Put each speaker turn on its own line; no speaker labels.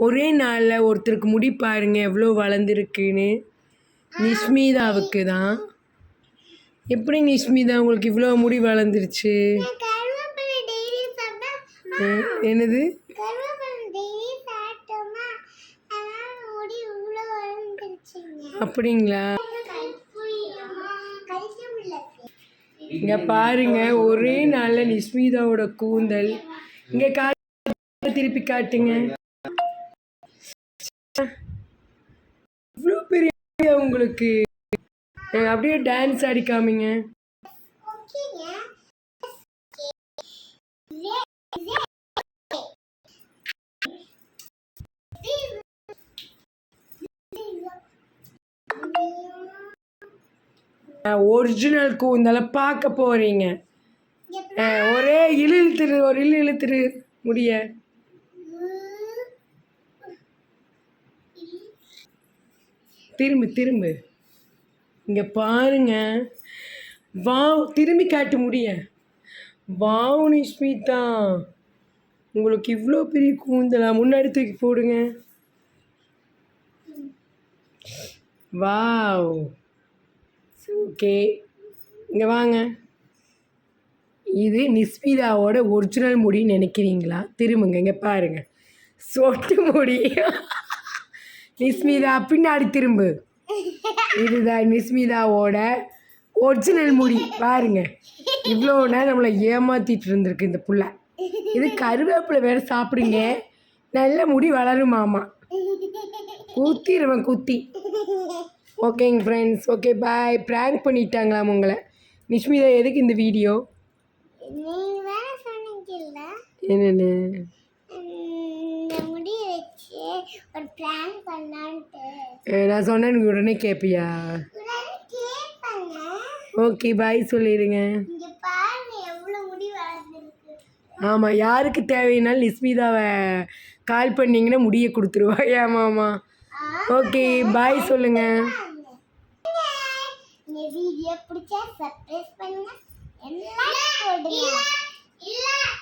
ஒரே நாளில் ஒருத்தருக்கு முடி பாருங்க எவ்வளோ வளர்ந்துருக்குன்னு. நிஷ்மிதாவுக்கு தான். எப்படி நிஷ்மிதா உங்களுக்கு இவ்வளோ முடி வளர்ந்துருச்சு? என்னது? அப்படிங்களா? இங்க பாருங்க, ஒரே நாளில் நிஷ்மிதாவோட கூந்தல். இங்கே திருப்பி காட்டுங்க. இவ்வளோ பெரிய உங்களுக்கு. அப்படியே டான்ஸ் ஆடி காமிங்க. ஒரிஜினல் கூந்தலை பார்க்க போறீங்க. ஒரே இழுத்துரு, ஒரு இழுத்துரு முடிய. திரும்பு இங்க பாருங்க. வாவ், திரும்பி காட்டு முடிய. வாவ் நிஷ்மிதா, உங்களுக்கு இவ்வளோ பெரிய கூந்தலா? முன்னாடி தூக்கி போடுங்க. Wow, okay. இங்கே வாங்க. இது நிஷ்மிதாவோட ஒரிஜினல் முடின்னு நினைக்கிறீங்களா? திரும்புங்க, இங்கே பாருங்க. சொட்டு முடி. நிஷ்மிதா பின்னாடி திரும்பு. இதுதான் நிஷ்மிதாவோட ஒரிஜினல் முடி. பாருங்க, இவ்வளோ நேரம் நம்மளை ஏமாற்றிட்டு இருந்திருக்கு இந்த புள்ள. இது கருவேப்பிலை வேறு சாப்பிடுங்க, நல்ல முடி வளருமாமா. குத்திடுவேன் குத்தி. ஓகேங்க ஃப்ரெண்ட்ஸ், ஓகே பாய். ப்ராங்க் பண்ணிட்டாங்களாம் உங்களை. நிஷ்மிதா எதுக்கு இந்த வீடியோ? என்னென்னு நான் சொன்னேன், உடனே கேட்பியா? ஓகே பாய் சொல்லிடுங்க. ஆமாம், யாருக்கு தேவையினாலும் நிஷ்மிதாவை கால் பண்ணிங்கன்னா முடியை கொடுத்துருவா. ஏமாமா. ஓகே பாய் சொல்லுங்க. வீடியோ பிடிச்சா சப்ஸ்கிரைப் பண்ணுங்க, எல்லாம் போடுங்க.